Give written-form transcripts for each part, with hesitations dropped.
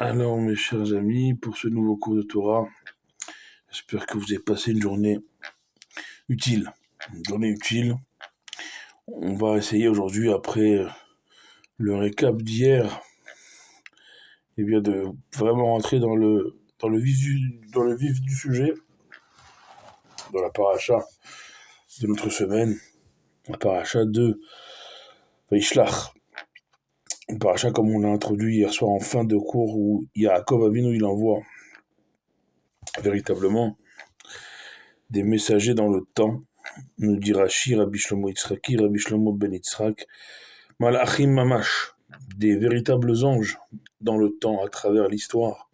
Alors, mes chers amis, pour ce nouveau cours de Torah, j'espère que vous avez passé une journée utile. Une journée utile. On va essayer aujourd'hui, après le récap d'hier, de vraiment rentrer dans le vif du sujet, dans la paracha de notre semaine, la paracha de Vaishlach. Une paracha comme on l'a introduit hier soir en fin de cours, où Yaakov Avinu, il envoie véritablement des messagers dans le temps, nous dit Rashi, Rabbi Shlomo Yitzhaki, Rabbi Shlomo ben Yitzhak, Malachim Mamash, des véritables anges dans le temps, à travers l'histoire,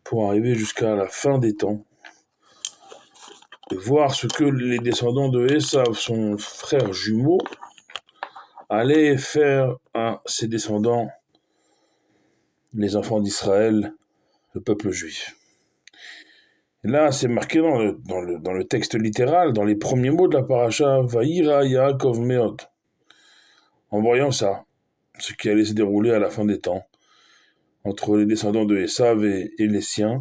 pour arriver jusqu'à la fin des temps, et voir ce que les descendants de Esav, son frère jumeau, allaient faire à ses descendants, les enfants d'Israël, le peuple juif. Et là, c'est marqué dans le texte littéral, dans les premiers mots de la paracha, Vaïra Yaakov Meod. En voyant ça, ce qui allait se dérouler à la fin des temps, entre les descendants de Esav et les siens,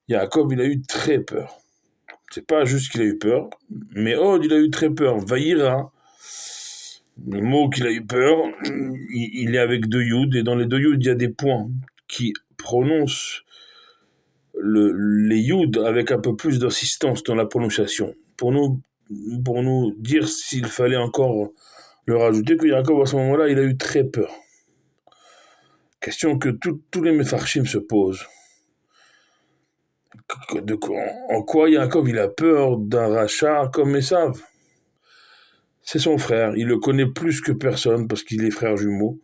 Yaakov, il a eu très peur. C'est pas juste qu'il a eu peur, mais il a eu très peur. Vaïra, le mot qu'il a eu peur, il est avec deux yud, et dans les deux yud, il y a des points qui prononcent les yud avec un peu plus d'insistance dans la prononciation, pour nous dire s'il fallait encore le rajouter, que Yaakov, à ce moment-là, il a eu très peur. Question que tous les Mefarshim se posent. En quoi Yaakov, il a peur d'un rachat comme Esav? C'est son frère, il le connaît plus que personne, parce qu'il est frère jumeau.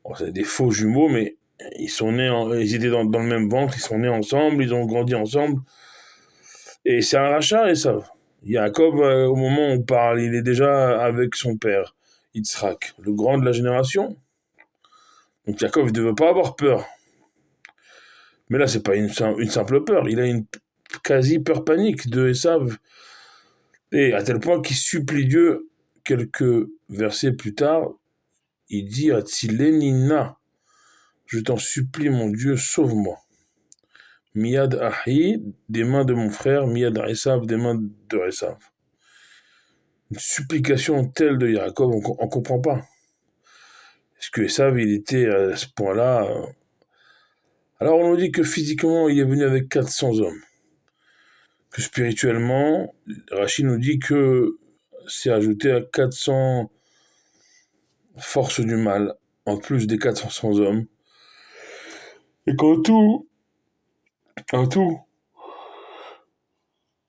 Bon, c'est des faux jumeaux, mais ils étaient dans le même ventre, ils sont nés ensemble, ils ont grandi ensemble. Et c'est un rachat, Esav. Yaakov, au moment où on parle, il est déjà avec son père, Yitzhak, le grand de la génération. Donc Yaakov, il ne devait pas avoir peur. Mais là, c'est pas une simple peur, il a une quasi peur panique de Esav. Et à tel point qu'il supplie Dieu, quelques versets plus tard, il dit à Tzilenina, je t'en supplie mon Dieu, sauve-moi. Miyad Ahi, des mains de mon frère, Miyad Esav, des mains de Esav. Une supplication telle de Yaakov, on ne comprend pas. Est-ce que Esav, il était à ce point-là Alors on nous dit que physiquement, il est venu avec 400 hommes. Que spirituellement, Rachid nous dit que c'est ajouté à 400 forces du mal, en plus des 400 hommes. Et qu'en tout,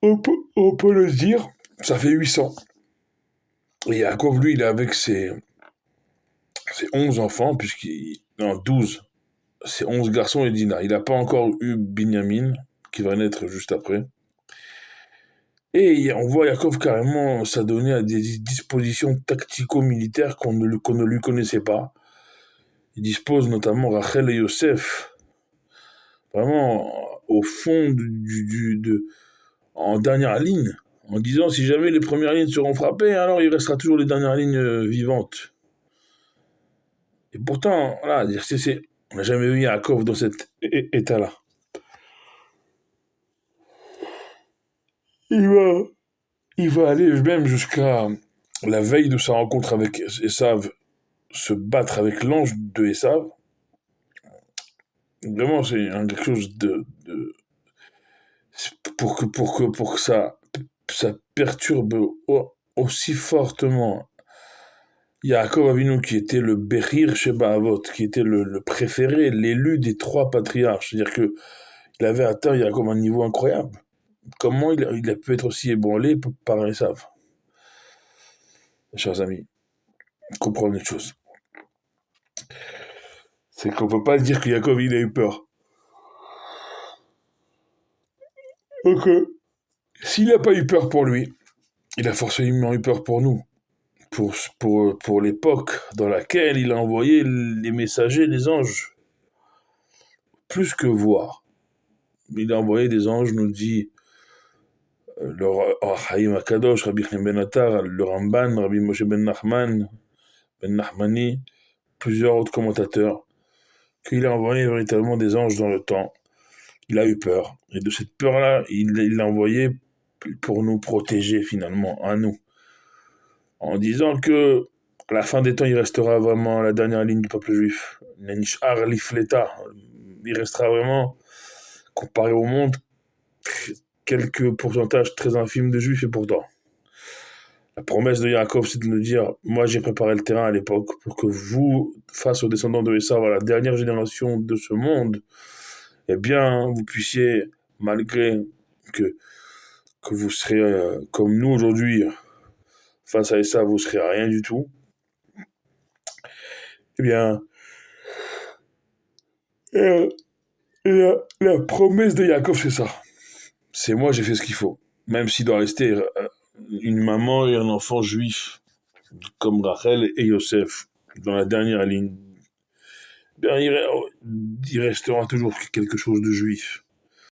on peut le dire, ça fait 800. Et Yaakov, lui, il est avec ses 11 enfants, non, 12. Ses 11 garçons et Dina. Il n'a pas encore eu Binyamin, qui va naître juste après. Et on voit Yaakov carrément s'adonner à des dispositions tactico-militaires qu'on ne lui connaissait pas. Il dispose notamment Rachel et Yosef, vraiment au fond en dernière ligne, en disant si jamais les premières lignes seront frappées, alors il restera toujours les dernières lignes vivantes. Et pourtant, voilà, on n'a jamais vu Yaakov dans cet état-là. Il va aller même jusqu'à la veille de sa rencontre avec Esav, se battre avec l'ange de Esav. Vraiment, c'est quelque chose pour que ça perturbe aussi fortement Yaakov Avinu, qui était le Bechir Sheba Avot, qui était le préféré, l'élu des trois patriarches. C'est-à-dire qu'il avait atteint Yaakov un niveau incroyable. Comment il a pu être aussi ébranlé par Esav? Chers amis, comprenez une chose. C'est qu'on ne peut pas dire que Yaakov, il a eu peur. Donc, s'il n'a pas eu peur pour lui, il a forcément eu peur pour nous. Pour l'époque dans laquelle il a envoyé les messagers, les anges. Plus que voir. Il a envoyé des anges, nous dit le Haïm Akadosh, Rabbi Chaim Ben Attar, le Ramban, Rabbi Moshe Ben Nachmani, plusieurs autres commentateurs, qu'il a envoyé véritablement des anges dans le temps. Il a eu peur. Et de cette peur-là, il l'a envoyé pour nous protéger finalement, à nous. En disant que à la fin des temps, il restera vraiment la dernière ligne du peuple juif. Nenishar lifleta. Il restera vraiment, comparé au monde, quelques pourcentages très infimes de juifs et pourtant. La promesse de Yaakov, c'est de nous dire, moi j'ai préparé le terrain à l'époque pour que vous, face aux descendants de Esav, à la dernière génération de ce monde, eh bien, vous puissiez, malgré que, que vous serez comme nous aujourd'hui, face à Esav, vous serez rien du tout, eh bien, euh, la promesse de Yaakov, c'est ça. C'est moi, j'ai fait ce qu'il faut. Même s'il doit rester une maman et un enfant juif, comme Rachel et Yosef, dans la dernière ligne, bien, il restera toujours quelque chose de juif.